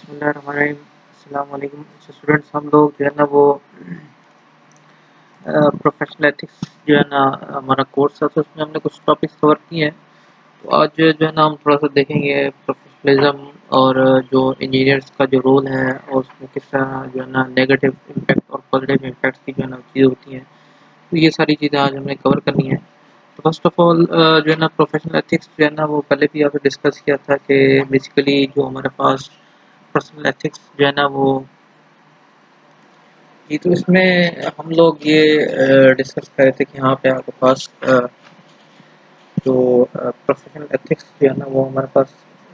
बिस्मिल्लाहिर्रहमानिर्रहीम। अस्सलाम वालेकुम। स्टूडेंट्स, हम लोग जो है ना वो प्रोफेशनल एथिक्स जो है ना हमारा कोर्स है, तो उसमें हमने कुछ टॉपिक्स कवर किए हैं। तो आज जो है ना हम थोड़ा सा देखेंगे प्रोफेशनलिज्म और जो इंजीनियर्स का जो रोल है और उसमें किस तरह जो है ना नेगेटिव इम्पैक्ट और पॉजिटिव इम्पैक्ट की जो है ना चीज़ें होती हैं। तो ये सारी चीज़ें आज हमने कवर करनी है। तो फर्स्ट ऑफ ऑल जो है ना प्रोफेशनल एथिक्स जो है ना वो पहले भी आपसे डिस्कस किया था कि बेसिकली जो हमारे पास पर्सनल एथिक्स जो है ना वो जी, तो इसमें हम लोग ये डिस्कस कर रहे थे कि यहाँ पे आपके पास जो प्रोफेशनल एथिक्स जो है ना वो हमारे पास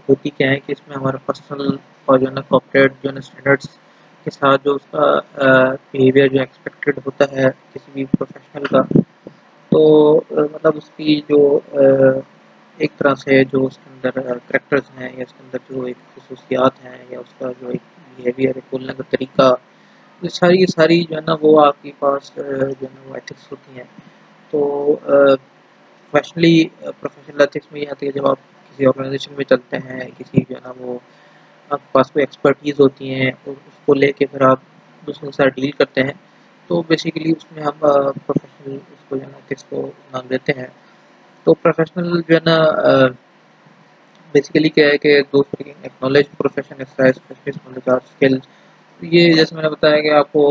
होती क्या है कि इसमें हमारा पर्सनल और जो है ना कॉर्पोरेट जो है ना स्टैंडर्ड्स के साथ जो उसका बिहेवियर जो एक्सपेक्टेड होता है किसी भी प्रोफेशनल का, तो मतलब उसकी जो एक तरह से जो उसके अंदर करेक्टर्स हैं या उसके अंदर जो एक खसूसियात हैं या उसका जो एक बिहेवियर है, बोलने का तरीका, ये सारी जो है ना वो आपके पास जो है ना वो एथिक्स होती हैं। तो प्रोफेशनली प्रोफेशनल एथिक्स में ये आती है जब आप किसी ऑर्गेनाइजेशन में चलते हैं, किसी जो है ना वो आपके पास कोई एक्सपर्टीज़ होती हैं और उसको लेके फिर आप दूसरों के साथ डील करते हैं। तो बेसिकली उसमें हम प्रोफेशनल उसको जो है ना एथिक्स को नाम देते हैं। तो प्रोफेशनल जो है ना बेसिकली क्या है कि दोस्त acknowledge profession exercise specialist knowledge और स्किल। ये जैसे मैंने बताया कि आपको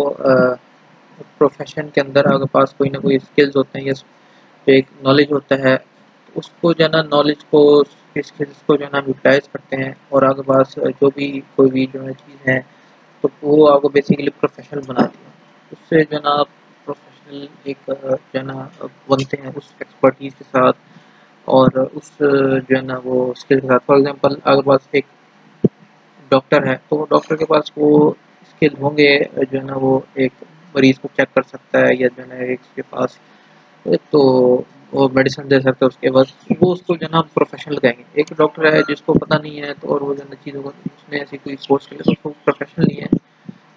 प्रोफेशन के अंदर आपके पास कोई ना कोई स्किल्स होते हैं या जो एक नॉलेज होता है, उसको जो है ना नॉलेज को स्किल्स को जो है ना यूटिलाइज करते हैं और आपके पास जो भी कोई भी जो है चीज़ है तो वो आपको बेसिकली प्रोफेशनल बनाती है। उससे जो है ना आप प्रोफेशनल एक जो है ना बनते हैं उस एक्सपर्टीज के साथ और उस जो है ना वो स्किल के साथ। फॉर एग्जांपल आपके पास एक डॉक्टर है तो डॉक्टर के पास वो स्किल होंगे जो है ना वो एक मरीज को चेक कर सकता है या जो है ना एक उसके पास तो वो मेडिसिन दे सकता है उसके बाद वो उसको जो है ना प्रोफेशनल कहेंगे। एक डॉक्टर है जिसको पता नहीं है तो और वो जो है ना चीज़ों को उसने ऐसी कोई कोर्स किया तो उसको प्रोफेशनल नहीं है,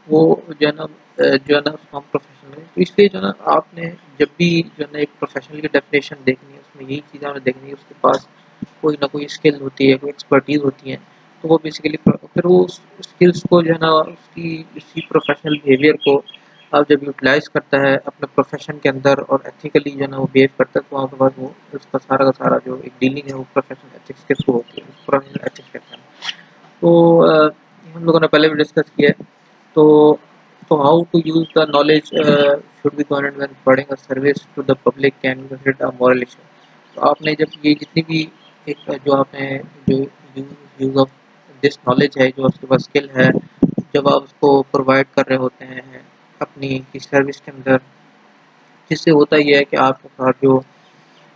वो जो है ना जो है ना उसको हम प्रोफेशनल है। तो इसलिए जो है ना आपने जब भी जो है ना एक प्रोफेशनल की डेफिनेशन देखनी है उसमें यही चीज़ें हमें देखनी है, उसके पास कोई ना कोई स्किल होती है, कोई एक्सपर्टीज़ होती है। तो वो बेसिकली फिर वो उस स्किल्स को जो है ना उसकी उसी प्रोफेशनल बिहेवियर को आप जब यूटिलाइज करता है अपने प्रोफेशन के अंदर और एथिकली जो है ना वो बिहेव करता है तो आपके पास वो उसका सारा का सारा जो एक डीलिंग है वो प्रोफेशनल एथिक्स के थ्रू होती है, प्रोफेशनल एथिक्स कहते हैं। तो हम लोगों ने पहले भी डिस्कस किया है। तो how to use the knowledge should be government when providing a service to the public can be considered a moral issue. तो आपने जब ये जितनी भी एक जो आपने जो यूज ऑफ दिस नॉलेज है, जो आपके पास स्किल है, जब आप उसको प्रोवाइड कर रहे होते हैं अपनी की सर्विस के अंदर, जिससे होता ये है कि आपके साथ जो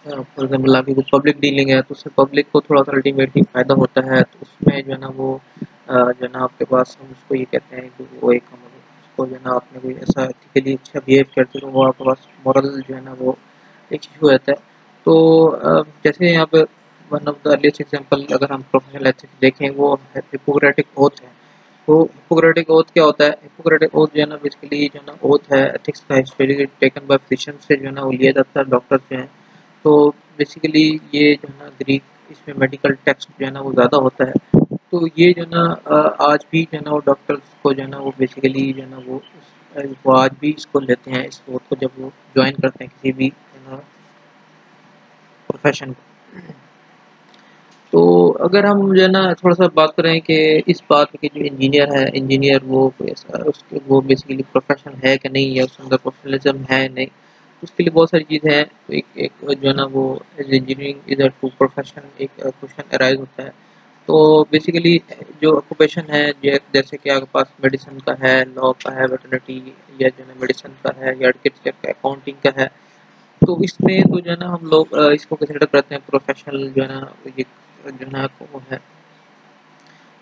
फॉर एग्जाम्पल आपकी कोई पब्लिक डीलिंग है तो उससे पब्लिक को थोड़ा सा अल्टीमेटली फ़ायदा होता है। तो उसमें जो है ना वो जो है ना आपके पास हम उसको ये कहते हैं कि वो एक हम उसको जो है ना आपने कोई ऐसा एथिकली अच्छा बिहेव करते तो वो आपके पास मॉरल जो है ना वो एक इशू रहता है। तो जैसे यहाँ पे one of the earliest example अगर हम प्रोफेशनल एथिक्स देखें वो हिपोक्रेटिक ओथ है। तो हिपोक्रेटिक ओथ क्या होता है? हिपोक्रेटिक ओथ जो है ना बेसिकली जो है ना ओथ है एथिक्स का, हिस्टोरिकली टेकन बाय फिजिशियंस से जो है ना वो लिया जाता है, डॉक्टर्स जो हैं। तो बेसिकली ये जो है ना ग्रीक इसमें मेडिकल टेक्स्ट जो है ना वो ज़्यादा होता है। तो ये जो है ना आज भी जो है ना वो डॉक्टर्स को जो है ना वो बेसिकली जो है ना वो आज भी इसको लेते हैं इस ओथ को जब वो ज्वाइन करते हैं किसी भी जो है ना प्रोफेशन को। तो अगर हम जो है ना थोड़ा सा बात करें कि इस बात की जो इंजीनियर है, इंजीनियर वो कोई ऐसा उसके वो बेसिकली प्रोफेशन है कि नहीं या उसके अंदर प्रोफेशनलिज्म है नहीं, उसके लिए बहुत सारी चीज़ें हैं। तो एक एक जो है ना वो as engineering is a to profession एक क्वेश्चन अराइज होता है। तो बेसिकली जो ऑक्यूपेशन है जैसे कि आपके पास मेडिसिन का है, लॉ का है, वेटरनिटी या जो है मेडिसिन का है या आर्किटेक्चर का, अकाउंटिंग का है। तो इसमें तो जो है ना हम लोग इसको कंसिडर करते हैं प्रोफेशनल जो है ना ये जो है ना वो है।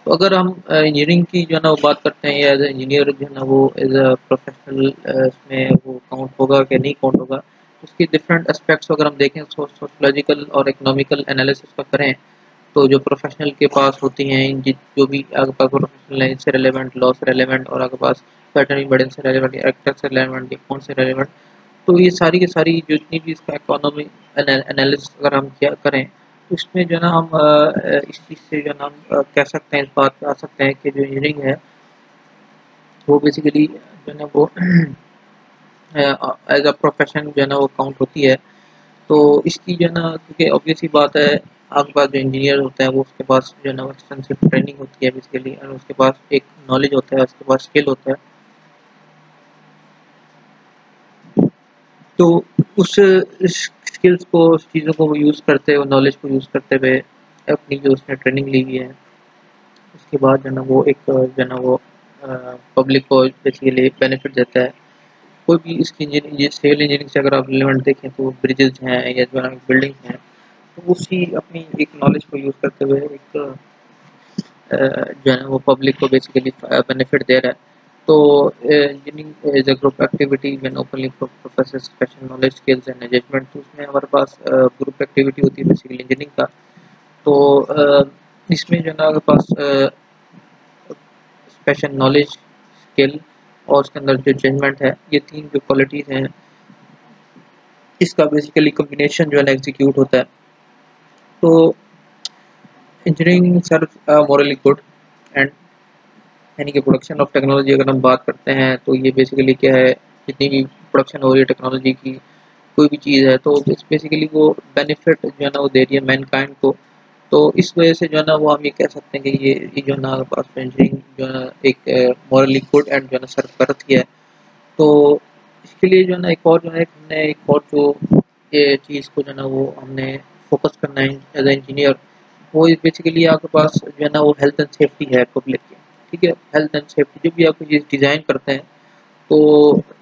तो अगर हम इंजीनियरिंग की जो है ना वो बात करते हैं या एज इंजीनियर जो है ना वो एज अ प्रोफेशनल इसमें वो काउंट होगा कि नहीं काउंट होगा, उसकी डिफरेंट एस्पेक्ट्स अगर हम देखें सोशोलॉजिकल और इकोनॉमिकल एनालिसिस का करें तो जो प्रोफेशनल के पास होती हैं जो भी आपके पास प्रोफेशनल है इनसे रेलेवेंट, लॉ से रेलेवेंट और आपके पास वेटरनरी मेडिसिन से रेलेवेंट, एक्टर से रेलेवेंट, अकाउंट से रेलेवेंट। तो ये सारी की सारी जितनी भी इसका इकोनॉमी एनालिसिस अगर हम क्या करें इसमें जो है ना हम इस चीज़ से जो है ना हम कह सकते हैं, इस बात पे आ सकते हैं कि जो इंजीनियरिंग है वो बेसिकली जो है ना वो एज अ प्रोफेशन जो है ना वो काउंट होती है। तो इसकी जो है ना, क्योंकि ऑब्वियस ही बात है, आपके पास जो इंजीनियर होता है वो उसके पास जो है ना एक्सटेंसिव ट्रेनिंग होती है बेसिकली, और उसके पास एक नॉलेज होता है, उसके पास स्किल होता है। तो उस स्किल्स को, उस चीज़ों को वो यूज़ करते हुए, नॉलेज को यूज़ करते हुए, अपनी जो उसने ट्रेनिंग ली हुई है, उसके बाद जो है ना वो एक जो है ना वो पब्लिक को बेसिकली बेनिफिट देता है। कोई भी इसकी इंजीनियरिंग, ये सिविल इंजीनियरिंग से अगर आप रिलेवेंट देखें तो ब्रिजेज हैं या जो है ना बिल्डिंग हैं, तो उसी अपनी एक नॉलेज को यूज़ करते हुए एक जो है ना वो पब्लिक को बेसिकली बेनिफिट दे रहा है। तो engineering is a group activity when openly professes special knowledge, skills and judgement. तो उसमें हमारे पास ग्रुप एक्टिविटी होती है बेसिकली इंजीनियरिंग का। तो इसमें जो है ना हमारे पास स्पेशल नॉलेज, स्किल और उसके अंदर जो जजमेंट है, ये तीन जो क्वालिटीज़ हैं, इसका बेसिकली कॉम्बिनेशन जो है ना एग्जीक्यूट होता है। तो engineering serve morally good and, यानी कि प्रोडक्शन ऑफ टेक्नोलॉजी अगर हम बात करते हैं तो ये बेसिकली क्या है, जितनी भी प्रोडक्शन हो रही है टेक्नोलॉजी की, कोई भी चीज़ है, तो बेसिकली वो बेनिफिट जो है ना वो दे रही है मैनकाइंड को। तो इस वजह से जो है ना वो हम ये कह सकते हैं कि ये जो है ना पास इंजीनियरिंग जो है ना एक मॉरली गुड एंड जो है ना सर्व करती है। तो इसके लिए जो है ना एक और जो है हमने एक और जो ये चीज़ को जो है ना वो हमने फोकस करना है एज ए इंजीनियर, वो बेसिकली आपके पास जो है ना वो हेल्थ एंड सेफ्टी है पब्लिक की। ठीक है, हेल्थ एंड सेफ्टी जब भी आप कोई चीज़ डिज़ाइन करते हैं तो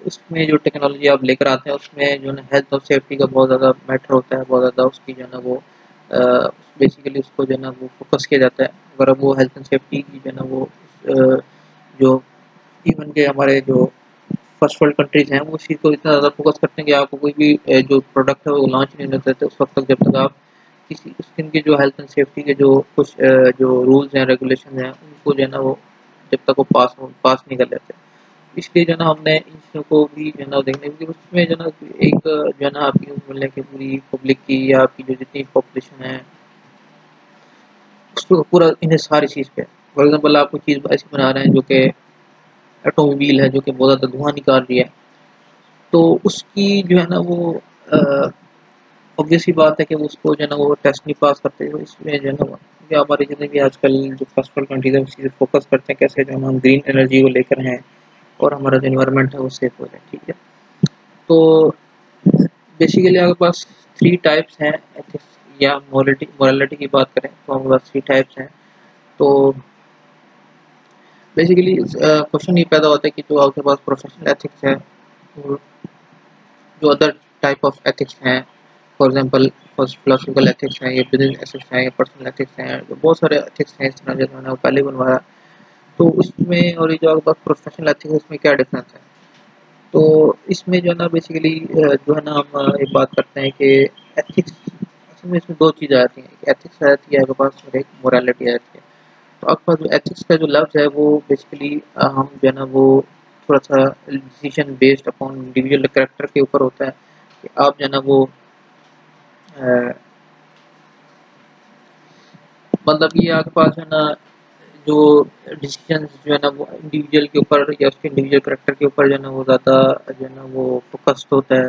उसमें जो टेक्नोलॉजी आप लेकर आते हैं उसमें जो है ना हेल्थ और सेफ्टी का बहुत ज़्यादा मैटर होता है, बहुत ज़्यादा उसकी जो है ना वो बेसिकली उसको जो है ना वो फोकस किया जाता है। अगर वो हेल्थ एंड सेफ्टी की जो है ना वो जो इवन के हमारे जो फर्स्ट वर्ल्ड कंट्रीज़ हैं वो इस चीज़ को इतना ज़्यादा फोकस करते हैं कि आपको कोई भी जो प्रोडक्ट है वो लॉन्च नहीं होने देते उस वक्त तक, जब तक आप किसी उसके इनके जो हेल्थ एंड सेफ्टी के जो कुछ जो रूल्स हैं, रेगुलेशन हैं, उनको जो है ना वो जब तक वो पास नहीं कर लेते। इसलिए जो है ना हमने इन चीज़ों को भी जो है ना देखने, क्योंकि उसमें जो है ना एक जो है ना आपकी बोलने की पूरी पब्लिक की या आपकी जो जितनी पॉपुलेशन है उसको पूरा इन्हिसार इस चीज़ पे। फॉर एग्जाम्पल आप कोई चीज़ ऐसी बना रहे हैं जो कि ऑटोमोबाइल है, जो कि बहुत ज़्यादा धुआं निकाल रही है, तो उसकी जो है ना वो ऑब्वियस सी बात है कि वो उसको जो है ना वो टेस्ट नहीं पास करते। तो इसमें जो है ना क्योंकि हमारे जितने भी आजकल जो फर्स्ट वर्ल्ड कंट्रीज है उसी फोकस करते हैं कैसे जो है ना हम ग्रीन एनर्जी को लेकर हैं और हमारा जो इन्वायरमेंट है वो सेफ हो जाए। ठीक है, तो बेसिकली आपके पास थ्री टाइप्स हैं एथिक्स या मोरालिटी की बात करें तो हमारे पास थ्री टाइप्स हैं। तो बेसिकली क्वेश्चन ये पैदा होता है कि जो आपके पास प्रोफेशनल एथिक्स है, जो अदर टाइप ऑफ एथिक्स हैं, फॉर एग्जांपल फिलोसॉफिकल एथिक्स हैं, या बिजनेस एथिक्स हैं, या पर्सनल एथिक्स हैं, तो बहुत सारे एथिक्स हैं इस तरह जैसे मैंने पहले बनवाया। तो उसमें और ये जो आपके पास प्रोफेशनल एथिक्स है उसमें क्या डिफरेंस है? तो इसमें जो है ना बेसिकली जो है ना हम एक बात करते हैं कि एथिक्स, असल में इसमें दो चीज़ें आती हैं, एक एथिक्स आ जाती है आपके पास और एक मोरालिटी आ जाती है। तो आपके पास जो एथिक्स का जो लफ्ज़ है वो बेसिकली हम जो है ना वो थोड़ा सा decision based upon individual character के ऊपर होता है कि आप जो है ना वो अ, मतलब ये आपके पास जो है ना जो डिसीजन जो है ना वो इंडिविजुअल के ऊपर या उसके इंडिविजुअल कैरेक्टर के ऊपर जो है ना वो ज़्यादा जो है ना वो फोकस्ड होता है,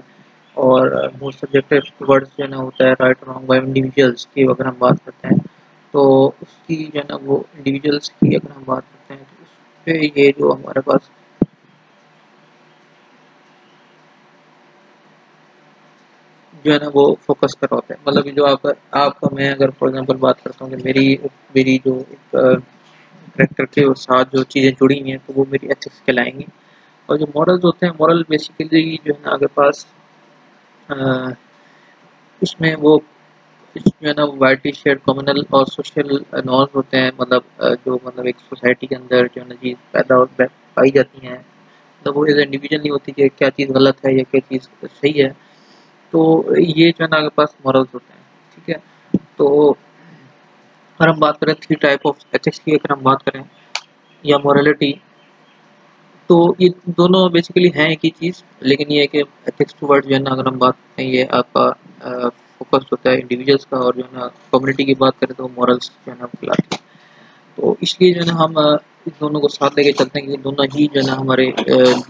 और मोस्ट सब्जेक्टिव टुवर्ड्स जो है ना होता है राइट रॉन्ग बाय इंडिविजुअल्स की अगर हम बात करते हैं। तो उसकी जो है ना वो इंडिविजुअल्स की अगर हम बात करते हैं तो उस पे ये जो हमारे पास जो है ना वो फोकस कर रहा होता है। मतलब कि जो आपका मैं अगर फॉर एग्जांपल बात करता हूँ कि मेरी मेरी जो एक कैरेक्टर के साथ जो चीज़ें जुड़ी हुई हैं तो वो मेरी एथिक्स कहलाएंगी। और जो मॉरल्स होते हैं, मॉरल बेसिकली जो है ना आपके पास अ, इसमें वो जो है ना वाइडली शेयर्ड कम्युनल और सोशल नॉर्म्स होते हैं। मतलब जो मतलब एक सोसाइटी के अंदर जो है ना चीज़ पाई जाती हैं, मतलब वो एज इंडिविजुअल नहीं होती कि क्या चीज़ गलत है या क्या चीज़ सही है। तो ये जो है ना आपके पास मॉरल्स होते हैं। ठीक है, तो अगर हम बात करें थ्री टाइप ऑफ एथिक्स की, अगर हम बात करें या मोरालिटी, तो ये दोनों बेसिकली हैं एक ही चीज़, लेकिन ये है कि एथिक्स टुवर्ड्स जो है ना अगर हम बात करें ये आपका फोकस होता है इंडिविजुअल्स का, और जो है ना कम्युनिटी की बात करें तो मॉरल्स जो है ना खिलाते हैं। तो इसलिए जो है ना हम इस दोनों को साथ लेके चलते हैं कि दोनों ही जो है ना हमारे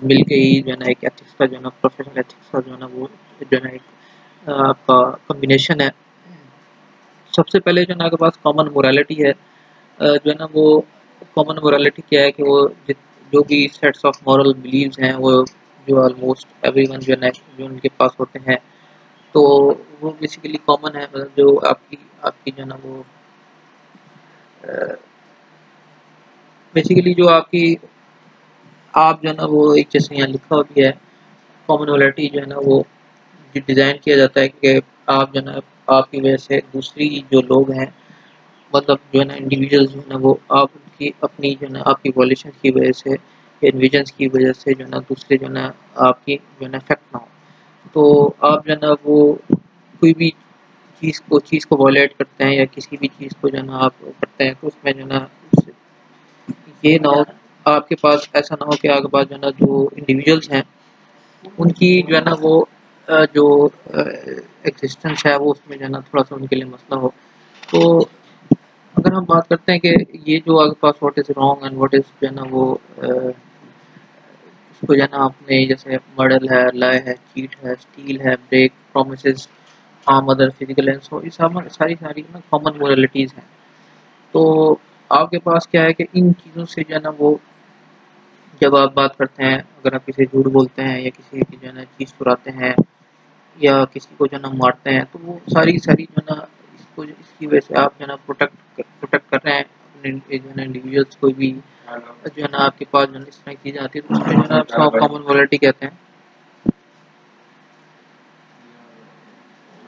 मिलके ही जो है ना एक एथिक्स का जो है ना प्रोफेशनल एथिक्स का जो है ना वो जो है ना एक आपका कॉम्बिनेशन है। सबसे पहले जो है ना आपके पास कॉमन मोरालिटी है, जो है ना वो कॉमन मोरालिटी क्या है कि वो जो भी सेट्स ऑफ मॉरल बिलीव्स हैं वो जो ऑलमोस्ट एवरीवन जो है ना जो उनके पास होते हैं, तो वो बेसिकली कॉमन है। मतलब जो आपकी आपकी जो है ना वो बेसिकली जो आपकी आप जो है ना वो एक जैसे यहाँ लिखा हुआ भी है, कॉमन मोरालिटी जो है ना वो डिज़ाइन किया जाता है कि आप जो है ना आपकी वजह से दूसरी जो लोग हैं, मतलब जो है ना इंडिविजुअल्स जो है ना वो आप उनकी अपनी जो है ना आपकी वॉल्यूशन की वजह से या इन्विजन्स की वजह से जो है ना दूसरे जो है ना आपकी जो है ना इफेक्ट ना हो। तो आप जो है ना वो कोई भी चीज़ को वॉलेट करते हैं या किसी भी चीज़ को जो है ना आप करते हैं, तो उसमें जो है ना ये ना हो, आपके पास ऐसा ना हो कि आपके पास जो है ना जो इंडिविजुअल्स हैं उनकी जो है ना वो जो एग्जिस्टेंस है वो उसमें जो है ना थोड़ा सा उनके लिए मसला हो। तो अगर हम बात करते हैं कि ये जो आपके पास what is wrong and what is जो है ना वो उसको जो है ना आपने जैसे मर्डर है, लाई है, चीट है, स्टील है, break promises, harm other, physical and so, ये सब सारी सारी ना कॉमन मोरालिटीज़ हैं। तो आपके पास क्या है कि इन चीज़ों से जो है ना वो जब आप बात करते हैं, अगर आप किसी झूठ बोलते हैं या किसी की जो है ना चीज़ चुराते हैं या किसी को जो है ना मारते हैं, तो वो सारी सारी जो है ना इसको इसकी वजह से आप जो है ना प्रोटेक्ट कर रहे हैं अपने जो है ना इंडिविजुअल्स। कोई भी जो है ना आपके पास जो है ना इस तरह की चीज़ें आती है तो उसमें जो है ना आप कॉमन मोरालिटी कहते हैं।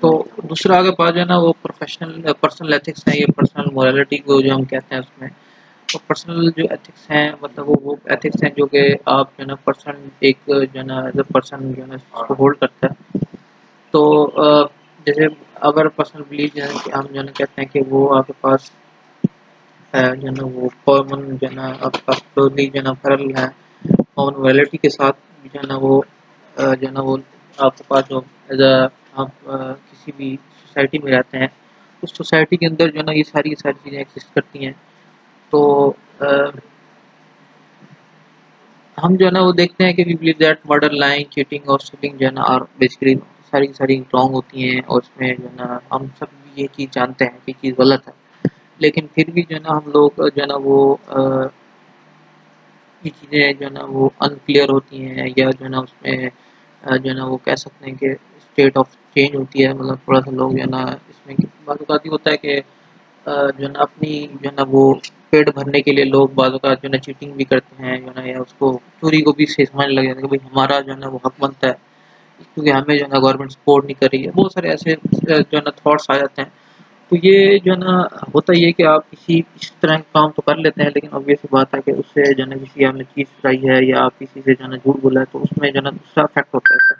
तो दूसरा आपके पास जो है ना वो पर्सनल एथिक्स है, ये पर्सनल मोरालिटी को जो हम कहते हैं उसमें। तो पर्सनल जो एथिक्स हैं मतलब वो एथिक्स हैं जो कि आप जो है ना पर्सन एक जो है ना एज अ पर्सन जो है ना उसको होल्ड करता है। तो जैसे अगर पर्सनल बिलीफ जो है कि हम जो है ना कहते हैं कि वो आपके पास जो है ना वो कॉमन जो है ना आपके पास क्लोजली जो है ना पैरेलल है कॉमन मोरालिटी के साथ जो है ना वो जो है ना वो आपके पास जो एज अ आप किसी भी सोसाइटी में रहते हैं, उस सोसाइटी के अंदर जो है ना ये सारी चीज़ें एग्जिस्ट करती हैं। तो अ, हम जो है ना वो देखते हैं कि we believe that murder, lying, cheating और स्टीलिंग जो है ना आर बेसिकली सारी की सारी रॉन्ग होती हैं, और उसमें जो है ना हम सब ये चीज़ जानते हैं कि चीज़ गलत है। लेकिन फिर भी जो है ना हम लोग जो है ना वो ये चीज़ें जो है ना वो अनक्लियर होती हैं, या जो है ना उसमें जो है ना वो कह सकते हैं कि स्टेट ऑफ चेंज होती है। मतलब थोड़ा सा लोग जो है ना इसमें बात होता है कि जो है ना अपनी जो है ना वो पेट भरने के लिए लोग बाज़ औक़ात जो है ना चीटिंग भी करते हैं जो है ना, या उसको चोरी को भी सही समझने लग जाते हैं कि भाई हमारा जो है ना वो हक बनता है, क्योंकि हमें जो है ना गवर्नमेंट सपोर्ट नहीं कर रही है। बहुत सारे ऐसे जो है ना थॉट्स आ जाते हैं। तो ये जो है ना होता ये है कि आप किसी इस तरह के काम तो कर लेते हैं, लेकिन ऑब्वियस सी बात है कि उससे जो है ना किसी आपने चीज़ चुराई है या आप किसी से जो है ना झूठ बोला है, तो उसमें जो है ना दूसरा इफ़ेक्ट होता है इससे।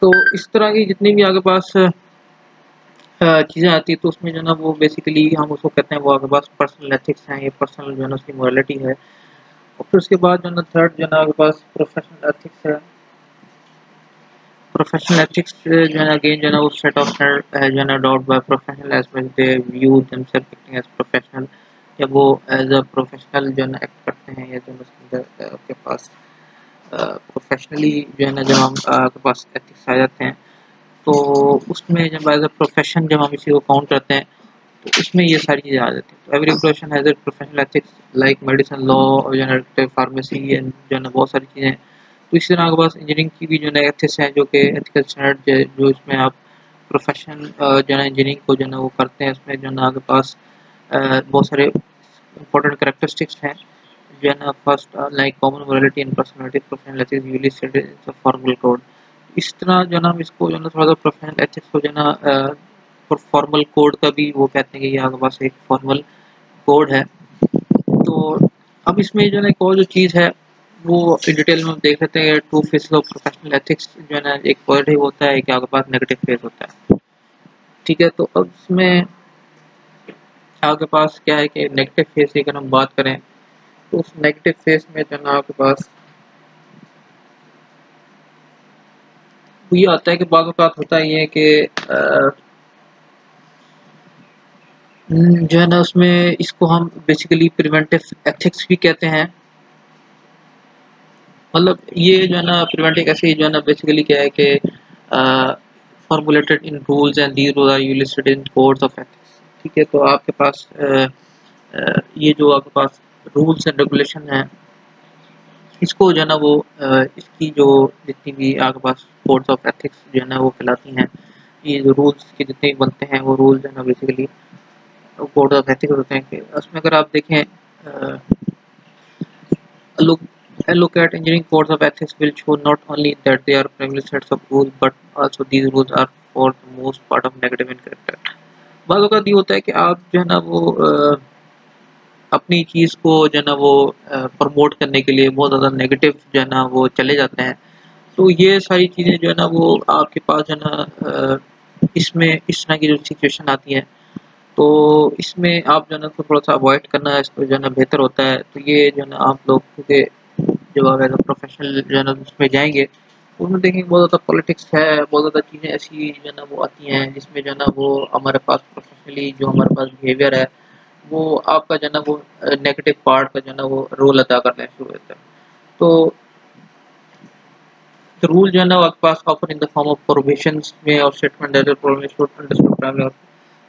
तो इस तरह की जितनी भी आपके पास चीज़ें आती हैं, तो उसमें जो है ना वो बेसिकली हम उसको कहते हैं वो आपके पास पर्सनल एथिक्स हैं, ये पर्सनल जो है ना उसकी मोरालिटी है। और फिर उसके बाद जो है ना थर्ड जो है ना आपके पास प्रोफेशनल एथिक्स है। प्रोफेशनल एथिक्स जो है ना अगेन जो है ना वो सेट ऑफ स्टैंडर्ड है जो है ना adopt by professional as well they view themselves acting as professional. जब वो एज अ प्रोफेशनल जो है ना एक्ट करते हैं, या जो है ना उसके अंदर आपके पास प्रोफेशनली जो है ना जब हम आपके पास एथिक्स आ जाते हैं, तो उसमें जब एज अ प्रोफेशन जब हम इसी को काउंट करते हैं, तो उसमें ये सारी चीज़ें आ जाती हैं। तो every profession has a professional ethics like medicine, law और जो है फार्मेसी एंड जो है ना बहुत सारी चीज़ें हैं। तो इसी तरह आपके पास इंजीनियरिंग की भी जो है ना एथिक्स हैं, जो कि एथिकल स्टैंडर्ड जो इसमें आप प्रोफेशन जो है ना इंजीनियरिंग को जो है ना वो करते हैं, उसमें जो है ना आपके पास बहुत सारे इंपॉर्टेंट कैरेक्टरिस्टिक्स हैं जो है ना first like common morality and personality, professional ethics usually set in a formal code. इस तरह जो है ना हम इसको जो है ना थोड़ा सा प्रोफेशनल एथिक्स को जो है ना और फॉर्मल कोड का भी वो कहते हैं कि ये आपके पास एक फॉर्मल कोड है। तो अब इसमें जो है ना एक और जो चीज़ है वो in डिटेल में हम देख लेते हैं। Two faces of professional ethics जो है ना, एक पॉजिटिव होता है, एक आपके पास नेगेटिव फेस होता है। ठीक है, तो अब इसमें आपके पास क्या है कि नेगेटिव फेस की अगर हम बात करें, तो उस नेगेटिव फेस में जो है ना आपके पास तो ये आता है कि बाज़ औक़ात होता ये है कि जो है ना उसमें इसको हम बेसिकली प्रिवेंटिव एथिक्स भी कहते हैं। मतलब ये जो है ना प्रिवेंटिव ऐसे जो है ना बेसिकली क्या है कि formulated in rules and these rules are listed in codes of ethics. ठीक है, तो आपके पास ये जो आपके पास रूल्स एंड रेगुलेशन है, इसको जो है ना वो इसकी जो जितनी भी आपके पास कोड्स ऑफ एथिक्स जो है ना वो कहलाती हैं। ये जो रूल्स के जितने भी बनते हैं वो रूल्स जो है ना बेसिकली कोड ऑफ एथिक्स होते हैं। कि उसमें अगर आप देखें look a look at engineering codes of ethics will show not only that they are primarily sets of rules but also these rules are for the most part of negative in character। बात का ये होता है कि आप जो है ना वो अपनी चीज़ को जो है ना वो प्रमोट करने के लिए बहुत ज़्यादा नेगेटिव जो है ना वो चले जाते हैं। तो ये सारी चीज़ें जो है ना वो आपके पास जो है ना इसमें इस तरह की जो सिचुएशन आती है, तो इसमें आप जो है ना तो थोड़ा-सा अवॉइड करना इसको जो है ना बेहतर होता है। तो ये जो है ना आप लोग क्योंकि जब आप एज़ अ प्रोफ़ेशनल जो है ना उसमें जाएँगे, तो उसमें देखेंगे बहुत ज़्यादा पॉलिटिक्स है, बहुत ज़्यादा चीज़ें ऐसी जो है ना वो आती हैं जिसमें जो है ना वो हमारे पास प्रोफ़ेशनली जो हमारे पास बिहेवियर है, वो आपका जो है ना वो नेगेटिव पार्ट का जो है ना वो रोल अदा करना शुरू होता है। तो the rule जो है ना आपके पास offer in the form of provisions में और statement that provisions should understood primary और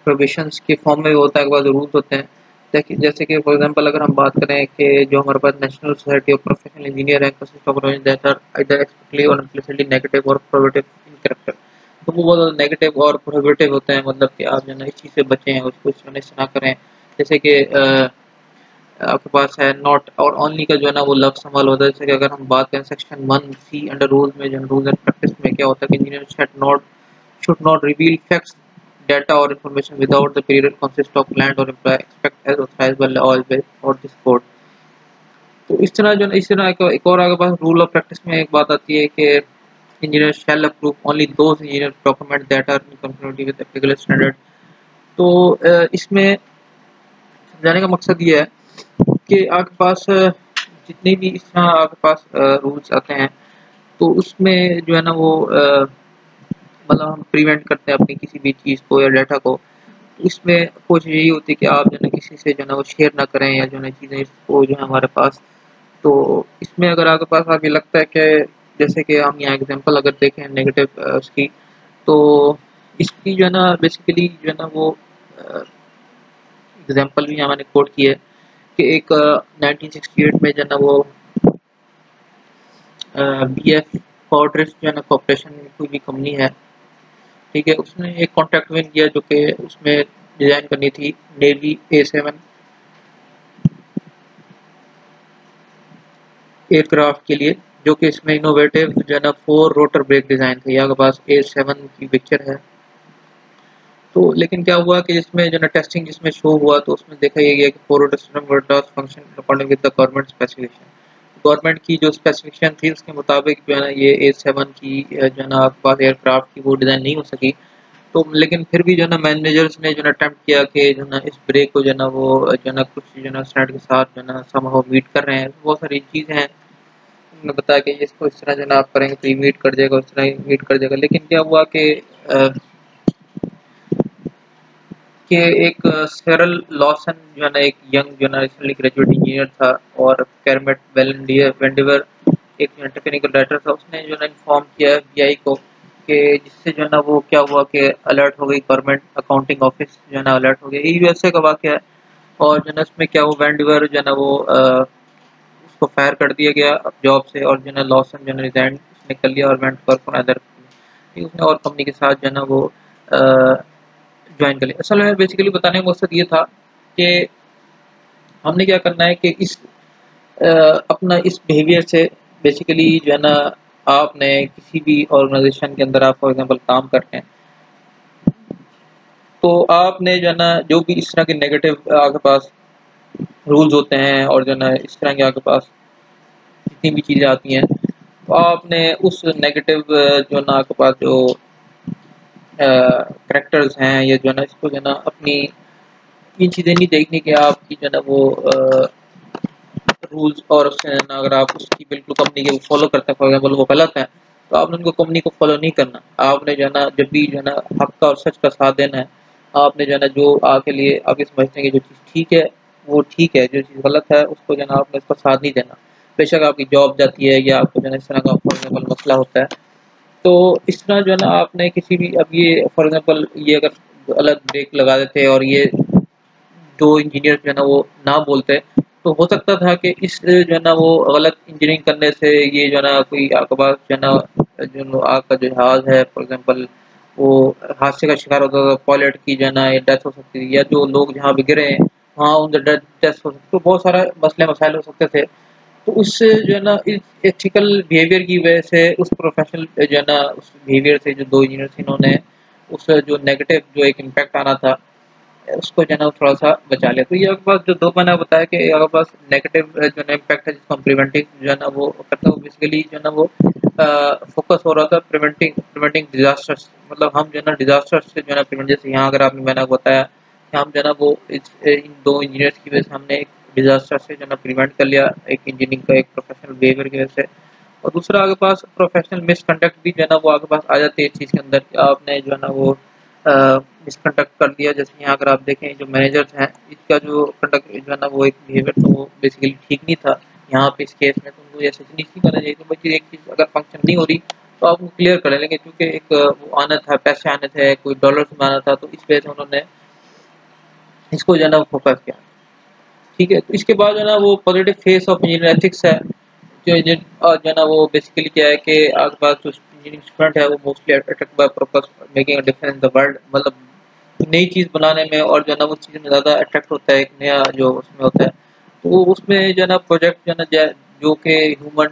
प्रोविजंस के फॉर्म में होता है। के बाद रूल्स होते हैं देखिए, जैसे कि फॉर एग्जांपल अगर हम बात करें कि जो हमारे पास national society of professional engineer है consist of provisions that are either explicitly और इम्प्लिसिटली नेगेटिव और प्रोहिबिटिव इन कैरेक्टर। तो वो बहुत ज़्यादा नेगेटिव और प्रोहिबिटिव होते हैं, मतलब कि आप जो है ना इस चीज़ से बचें, उसको इस तरह से ना करें। जैसे कि आपके पास है नॉट और ओनली का जो है ना वो लफ्ज़ इस्तेमाल होता है। जैसे कि अगर हम बात करें सेक्शन 1C अंडर रूल्स में, जो रूल्स एंड प्रैक्टिस में क्या होता है कि engineer should not reveal facts, data or information without the period consist of planned or implied expect as authorized by law or this code। तो इस तरह जो है इस तरह एक और आपके पास रूल ऑफ प्रैक्टिस में एक बात आती है कि engineer shall approve only those engineer document that are in conformity with applicable standard. तो इसमें समझाने का मकसद ये है कि आपके पास जितने भी इस तरह आपके पास रूल्स आते हैं, तो उसमें जो है ना वो मतलब हम प्रिवेंट करते हैं अपनी किसी भी चीज़ को या डाटा को। तो इसमें कोशिश यही होती है कि आप जो है ना किसी से जो है ना वो शेयर ना करें या जो है ना चीज़ें इसको जो है हमारे पास। तो इसमें अगर आपके पास आपको लगता है कि जैसे कि हम यहाँ एग्जांपल अगर देखें नेगेटिव उसकी, तो इसकी जो है ना बेसिकली जो है ना वो एग्जांपल भी यहाँ मैंने कोट की है कि एक 1968 में जो है ना वो BF कॉर्डरिस जो है ना कॉर्पोरेशन कोई भी कंपनी है, ठीक है, उसने एक कॉन्ट्रैक्ट विन किया जो कि उसमें डिज़ाइन करनी थी नेवी A7 एयरक्राफ्ट के लिए, जो कि इसमें इनोवेटिव जो है ना 4 रोटर ब्रेक डिज़ाइन थे। यहाँ के पास A7 की पिक्चर है। तो लेकिन क्या हुआ कि इसमें जो है ना टेस्टिंग जिसमें शो हुआ, तो उसमें देखा ये गया कि 4 rotor system word function according with the government specification. Government की जो स्पेसिफिकेशन थी उसके मुताबिक जो है ना ये A7 की जो है ना आपके पास एयरक्राफ्ट की वो डिज़ाइन नहीं हो सकी। तो लेकिन फिर भी जो है ना मैनेजर्स ने जो है ना अटेम्प्ट किया कि जो है ना इस ब्रेक को जो है ना वो जो है ना कुछ जो है ना स्टैंडर्ड के साथ जो है ना समहाउ मीट कर रहे हैं। बहुत सारी चीज़ें हैं, उन्होंने बताया कि इसको इस तरह जो है ना आप करेंगे तो ये मीट कर जाएगा, उस तरह मीट कर जाएगा। लेकिन क्या हुआ कि एक सेरल लॉसन जो है ना एक यंग जो है ना रिसेंटली ग्रेजुएट इंजीनियर था, और कैरमेट वेंडिवर एक टेक्निकल राइटर था, उसने जो है ना इन्फॉर्म किया FBI को कि जिससे जो है ना वो क्या हुआ कि अलर्ट हो गई गवर्नमेंट अकाउंटिंग ऑफिस जो है ना अलर्ट हो गया। ये USA का वाक़या है। और जो है ना उसमें क्या हुआ वेंडिवर जो है ना वो उसको फायर कर दिया गया जॉब से, और जो है ना लॉसन जो है ना रिजाइन उसने कर लिया और वेंट वर्क ऑन अदर, उसने और कंपनी के साथ जो है ना वो ज्वाइन कर लिया। असल में बेसिकली बताने का मकसद ये था कि हमने क्या करना है कि इस अपना इस बिहेवियर से बेसिकली जो है ना आपने किसी भी ऑर्गेनाइजेशन के अंदर आप फॉर एग्जांपल काम कर रहे हैं, तो आपने जो है ना जो भी इस तरह के नेगेटिव आपके पास रूल्स होते हैं और जो है ना इस तरह के आपके पास जितनी भी चीज़ें आती हैं, तो आपने उस नेगेटिव जो है ना आपके पास जो करेक्टर्स हैं या जो है ना इसको जो है ना अपनी ये चीज़ें नहीं देखनी कि आपकी जो है ना वो रूल्स और उससे ना अगर आप उसकी बिल्कुल कंपनी के फॉलो करते हैं फॉर एग्जांपल वो गलत है, तो आपने उनको कंपनी को फॉलो नहीं करना। आपने जो है ना जब भी जो है ना हक का और सच का साथ देना है, आपने जो है ना जो आपके लिए आगे समझते हैं कि जो चीज़ ठीक है वो ठीक है, जो चीज़ गलत है उसको जो है ना आपने उसका साथ नहीं देना। बेशक आपकी जॉब जाती है या आपको जो है ना इस तरह का फॉर एग्जाम्पल मसला होता है, तो इस तरह जो है ना आपने किसी भी, अब ये फॉर एग्जाम्पल ये अगर अलग ब्रेक लगा देते और ये जो इंजीनियर जो है ना वो ना बोलते, तो हो सकता था कि इस जो है ना वो गलत इंजीनियरिंग करने से ये जो है ना कोई आपके पास जो है ना जो आपका जो जहाज़ है फॉर एग्जाम्पल वो हादसे का शिकार होता था, पायलट की जो है ना डेथ हो सकती थी, या जो लोग जहाँ भी गिरे हैं वहाँ उनका डेथ हो सकती, तो बहुत सारा मसले मसाइल हो सकते थे। तो उससे जो है ना इस एथिकल बिहेवियर की वजह से उस प्रोफेशनल जो है ना उस बिहेवियर से जो 2 इंजीनियर थे इन्होंने उस जो नेगेटिव जो एक इम्पैक्ट आना था उसको जो है ना थोड़ा-सा बचा लिया। तो ये आपके पास जो 2 मैंने बताया कि आपके पास नेगेटिव जो है ना इम्पैक्ट है जिसको हम प्रिवेंटिव जो है ना वो करता है, वो बेसिकली जो है ना वो फ़ोकस हो रहा था प्रिवेंटिंग प्रिवेंटिंग डिज़ास्टर्स, मतलब हम जो है ना डिज़ास्टर्स से जो है ना प्रिवेंट, जैसे यहाँ अगर आपने मैंने बताया कि हम जो है ना वो इन 2 इंजीनियर्स की वजह से हमने एक डिज़ास्टर से जो है ना प्रिवेंट कर लिया, एक इंजीनियरिंग का एक प्रोफेशनल बिहेवियर की वजह से। और दूसरा आपके पास प्रोफेशनल मिसकंडक्ट भी जो है ना वो आपके पास आ जाती है इस चीज़ के अंदर कि आपने जो है ना वो मिसकंडक्ट कर दिया। जैसे यहाँ अगर आप देखें जो मैनेजर्स हैं इसका जो कंडक्ट जो है ना वो एक बिहेवियर तो वो बेसिकली ठीक नहीं था यहाँ पे इस केस में, तो उनको ऐसे नहीं करना चाहिए कि भाई एक चीज़ अगर फंक्शन नहीं हो रही तो आप वो क्लियर कर लेंगे, क्योंकि एक वो आना था, पैसे आने थे, कोई डॉलर्स में आना था, तो इस वजह से उन्होंने इसको जो है ना फोकस किया। ठीक है, तो इसके बाद जो है ना वो positive face of engineer ethics है, जो है ना वो बेसिकली क्या है कि आपके पास जो इंजीनियरिंग स्टूडेंट है वो mostly attract by purpose making a difference in the world, मतलब नई चीज़ बनाने में और जो है ना उस चीज़ में ज़्यादा अट्रैक्ट होता है, एक नया जो उसमें होता है, तो वो उसमें जो है ना प्रोजेक्ट जो है ना जो कि ह्यूमन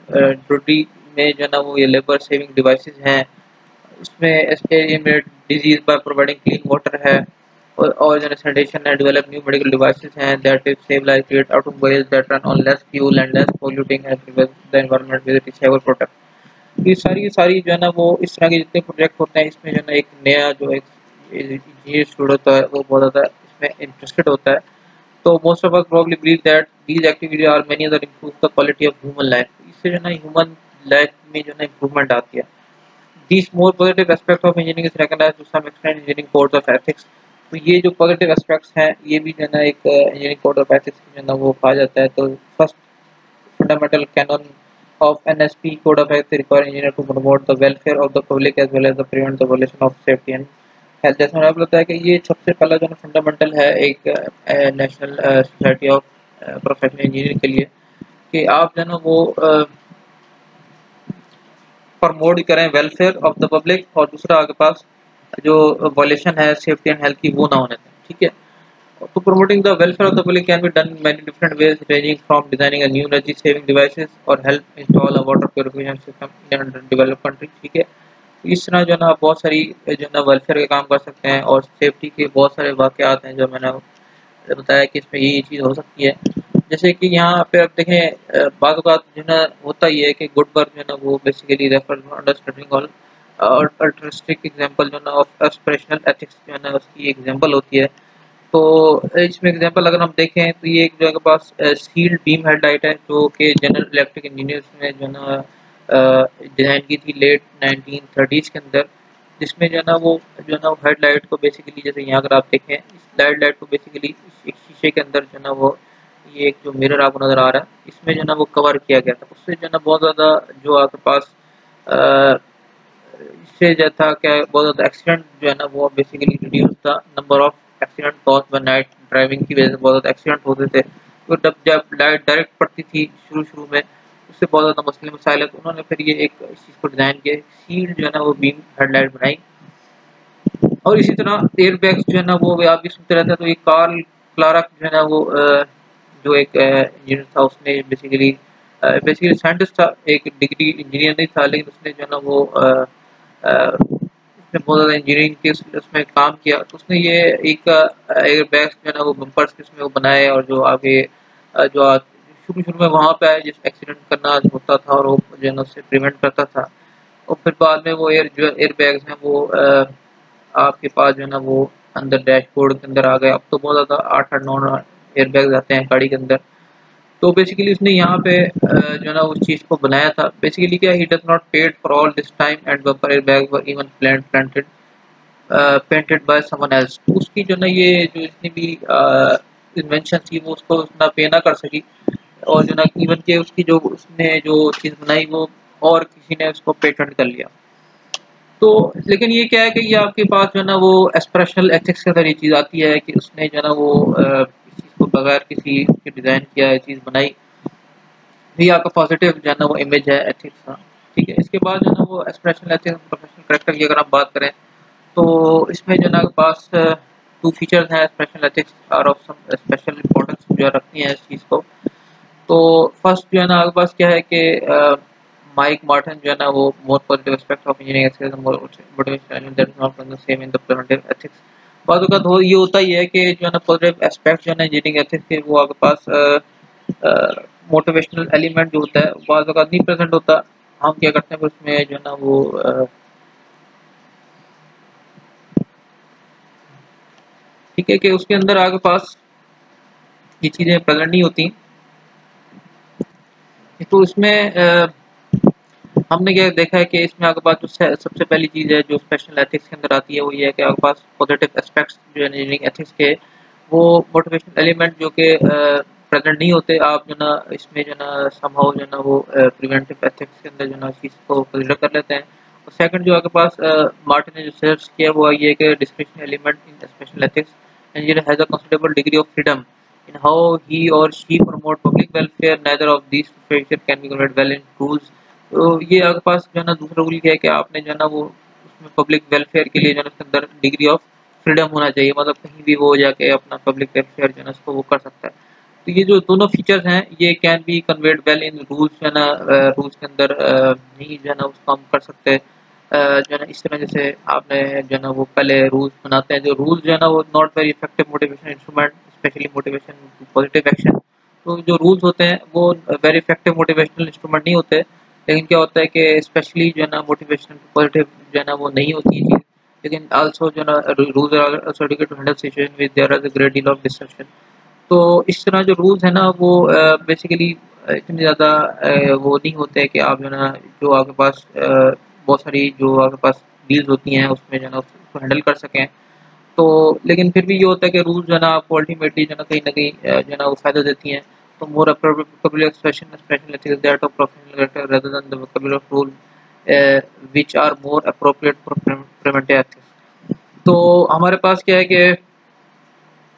बॉडी में जो है ना वो ये लेबर सेविंग डिवाइसेस हैं, उसमें एस्टेरियमेट disease by providing clean water है, और जो है सैनिटेशन है, डेवलप न्यू मेडिकल डिवाइसेस हैं that is save life, create automobiles that run on less fuel and less polluting and prevent the environment with recycle product. ये सारी जो है ना वो इस तरह के जितने प्रोजेक्ट होते हैं इसमें जो है ना एक नया जो एक इंजीनियर स्टूडेंट होता है वो बहुत ज़्यादा इसमें इंटरेस्टेड होता है। तो most of us probably believe that these activities are many other improve the quality of human life, इससे जो है ना ह्यूमन लाइफ में जो है ना इम्प्रूवमेंट आती है। These more positive aspects of engineering is recognized to some extent in engineering codes of ethics। तो ये जो पॉजिटिव एस्पेक्ट्स हैं ये भी जो है ना एक इंजीनियरिंग कोड ऑफ एथिक्स जो है ना वो कहा जाता है। तो first fundamental canon of NSP code of ethics require engineer to promote the welfare of the public as well as the prevent the violation of safety and health. जैसे मैंने आपको बताया कि ये सबसे पहला जो है फंडामेंटल है एक national society of professional engineer के लिए, कि आप जो है ना वो प्रमोट करें वेलफेयर ऑफ द पब्लिक, और दूसरा आपके पास जो वॉल्यूशन है सेफ्टी एंड हेल्थ की वो ना होने दें। ठीक है, तो promoting the welfare of the public can be done in many different ways ranging from designing a new energy saving devices और help install a water purification system in under developed country. ठीक है, तो इस तरह जो है ना आप बहुत सारी जो है ना वेलफेयर के काम कर सकते हैं, और सेफ्टी के बहुत सारे वाकयात हैं जो मैंने बताया कि इसमें ये चीज़ हो सकती है। जैसे कि यहाँ पे आप देखें बाद औक़ात जो है ना होता ये है कि गुड वर्क जो है ना वो basically refer understanding all altruistic example जो है ना ऑफ एस्पिरेशनल एथिक्स जो है ना उसकी एग्जांपल होती है। तो इसमें एग्जांपल अगर हम देखें तो ये एक जो है के पास सील्ड बीम हेडलाइट है जो कि जनरल इलेक्ट्रिक इंजीनियर्स ने जो है ना डिज़ाइन की थी लेट 1930s के अंदर, जिसमें जो है ना वो जो है ना हेडलाइट को बेसिकली, जैसे यहाँ अगर आप देखें इस हेडलाइट को बेसिकली एक शीशे के अंदर जो है ना वो ये एक जो मिरर आपको नज़र आ रहा है इसमें जो है ना वो कवर किया गया था, उससे जो है ना बहुत ज़्यादा जो आपके पास इससे जो था क्या बहुत ज़्यादा एक्सीडेंट जो है ना वो बेसिकली रिड्यूस था number of accident cause by night driving की वजह से बहुत ज़्यादा एक्सीडेंट होते थे। तो जब लाइट डायरेक्ट पड़ती थी शुरू में उससे बहुत ज़्यादा मसले मसाइल है, तो उन्होंने फिर ये एक इस चीज़ को डिज़ाइन किया, सील्ड जो है ना वो बीम हेडलाइट बनाई। और इसी तरह एयर बैग्स जो है ना वो आप भी सुनते रहते हैं, तो ये कार्ल क्लार्क जो है ना वो जो एक इंजीनियर था उसने बेसिकली साइंटिस्ट था, एक डिग्री इंजीनियर नहीं था, लेकिन उसने जो है ना वो उसने बहुत ज़्यादा इंजीनियरिंग के उसमें काम किया, तो उसने ये एक एयर बैग्स जो है ना वो बम्पर्स के उसमें वो बनाए, और जो आगे जो शुरू में वहाँ पे आए जिस एक्सीडेंट करना होता था और वो जो है ना उससे प्रिवेंट करता था, और फिर बाद में वो एयर बैग्स हैं वो आपके पास जो है ना वो अंदर डैशबोर्ड के अंदर आ गए। अब तो बहुत ज़्यादा 8-8 9 एयर बैग्स आते हैं गाड़ी के अंदर। तो बेसिकली उसने यहाँ पे जो है ना उस चीज़ को बनाया था। बेसिकली क्या, he does not paid for all this time and vapour bag were even planted painted by someone else. तो उसकी जो ना ये जो इतनी भी इन्वेंशन थी वो उसको उतना पे ना कर सकी, और जो ना इवन के उसकी जो उसने जो चीज़ बनाई वो और किसी ने उसको पेटेंट कर लिया। तो लेकिन ये क्या है कि ये आपके पास जो है ना वो एस्पिरेशनल एथिक्स के अंदर ये चीज़ आती है कि उसने जो है ना वो इस चीज़ को बगैर किसी के डिज़ाइन किया है चीज़ बनाई। ये आपका पॉजिटिव जो है ना वो इमेज है एथिक्स का। ठीक है, इसके बाद जो है ना वो एस्पिरेशनल एथिक्स प्रोफेशनल कैरेक्टर की अगर आप बात करें तो इसमें जो है ना आपके पास टू फीचर्स हैं aspirational ethics are of some special importance जो रखती हैं इस चीज़ को। तो फर्स्ट जो है ना आपके पास क्या है कि माइक मार्टिन जो है ना वो more positive aspect of engineering ethics more motivation that is not the same in the preventive ethics. बात का तो ये होता ही है कि जो है ना पॉजिटिव एस्पेक्ट जो है ना इंजीनियरिंग एथिक्स के वो आपके पास मोटिवेशनल एलिमेंट जो होता है बाज़ औक़ात नहीं प्रेजेंट होता। हम क्या करते हैं उसमें जो है ना वो ठीक है कि उसके अंदर आपके पास ये चीज़ें प्रेजेंट नहीं होती। तो इसमें हमने क्या देखा है कि इसमें आपके पास जो सबसे पहली चीज़ है जो स्पेशल एथिक्स के अंदर आती है वो ये है कि आपके पास पॉजिटिव एस्पेक्ट्स जो इंजीनियरिंग एथिक्स के वो मोटिवेशनल एलिमेंट जो कि प्रेजेंट नहीं होते। आप जो ना इसमें जो ना समहाउ जो ना वो प्रिवेंटिव एथिक्स के अंदर जो ना चीज़ को कंसिडर कर लेते हैं। और सेकंड जो आपके पास मार्टिन ने जो सर्च किया वो ये है कि description element in special ethics engineer has a considerable degree of freedom in how he or she promote public welfare. Neither of these features can be conveyed well in rules. तो ये आपके पास जो है ना दूसरा रूल क्या है कि आपने जो है ना वो उसमें पब्लिक वेलफेयर के लिए जो है उसके अंदर डिग्री ऑफ फ्रीडम होना चाहिए, मतलब कहीं भी वो जाके अपना पब्लिक वेलफेयर जो है उसको वो कर सकता है। तो ये जो दोनों फीचर्स हैं ये can be conveyed well in rules जो है ना रूल्स के अंदर नहीं जो है ना उसको हम कर सकते हैं। जो है ना इस तरह जैसे आपने जो है ना वो पहले रूल्स बनाते हैं, जो रूल्स जो है ना वो not very effective motivation instrument specially motivation positive action. तो जो रूल्स होते हैं वो वेरी इफेक्टिव मोटिवेशनल इंस्ट्रूमेंट नहीं होते, लेकिन क्या होता है कि स्पेशली जो है ना मोटिवेशन पॉजिटिव जो है ना वो नहीं होती है चीज़। लेकिन आल्सो जो है ना rules are also dedicated to handle situation with there is a great deal of destruction. तो इस तरह जो रूल्स है ना वो बेसिकली इतने ज़्यादा वो नहीं होते हैं कि आप जो है ना जो आपके पास बहुत सारी जो आपके पास डील्स होती हैं उसमें जो है ना उसको हैंडल कर सकें। तो लेकिन फिर भी ये होता है कि रूल्स जो है ना आपको अल्टीमेटली जो है ना कहीं न कहीं जो है ना वो फ़ायदा देती हैं। तो more appropriate vocabulary expression special ethics that of professional character rather than the vocabulary of rule which are more appropriate for preventive ethics. तो हमारे पास क्या है कि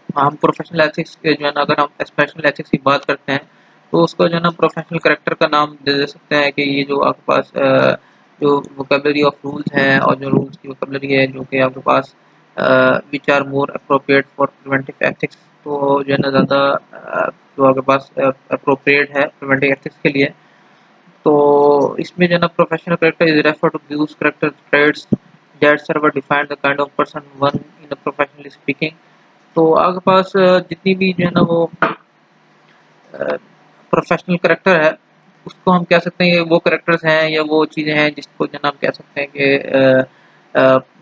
हम प्रोफेशनल एथिक्स के जो है ना अगर हम स्पेशल एथिक्स की बात करते हैं तो उसको जो है ना प्रोफेशनल कैरेक्टर का नाम दे सकते हैं कि ये जो आपके पास जो वोकैब्युलरी ऑफ रूल्स हैं और जो रूल्स की वोकैब्युलरी है जो कि आपके पास which are more appropriate for preventive ethics. तो जो है ना ज़्यादा जो आपके पास अप्रोप्रिएट है प्रिवेंटिव एथिक्स के लिए। तो इसमें जो है ना professional character is refer to those character traits that serve define the kind of person one in the professionally speaking. तो आपके पास जितनी भी जो है ना वो प्रोफेशनल कैरेक्टर है उसको हम कह सकते हैं वो कैरेक्टर्स हैं या वो चीज़ें हैं जिसको जो है ना हम कह सकते हैं कि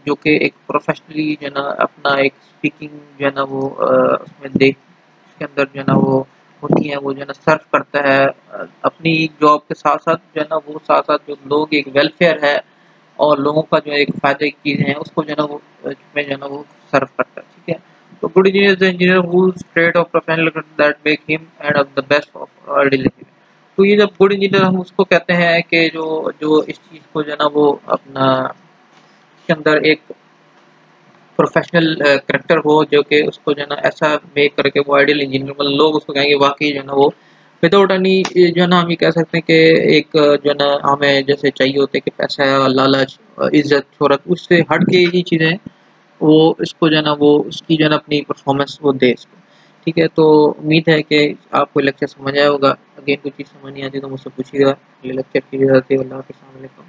जो कि एक प्रोफेशनली जो है ना अपना एक स्पीकिंग जो है ना वो उसमें देख उसके अंदर जो है ना वो होती हैं, वो जो है ना सर्व करता है अपनी जॉब के साथ साथ जो है ना वो साथ साथ जो लोग एक वेलफेयर है और लोगों का जो एक फ़ायदे की चीज़ें हैं उसको जो है ना वो उसमें जो है ना वो सर्व करता है। ठीक है, तो good engineer is the engineer whose trait of professional that make him and of the best of ideal engineer। तो ये जब गुड इंजीनियर हम उसको कहते हैं कि जो जो इस चीज़ को जो है ना वो अपना के अंदर एक प्रोफेशनल कैरेक्टर हो जो कि उसको जो है ना ऐसा मेक करके वो आइडियल इंजीनियर मतलब लोग उसको कहेंगे वाकई जो है ना वो विदाउट एनी जो है ना हम ये कह सकते हैं कि एक जो है ना हमें जैसे चाहिए होते हैं कि पैसा लालच इज्जत शोहरत उससे हट के ये चीज़ें वो इसको जो है ना वो उसकी जो है ना अपनी परफॉर्मेंस वो दे इसको। ठीक है, तो उम्मीद है कि आपको लेक्चर समझ आया होगा। अगेन कोई चीज़ समझ नहीं आती तो मुझसे पूछिएगा। अगले लेक्चर की इजाज़त दीजिए। अल्लाह हाफ़िज़। अस्सलाम वालेकुम।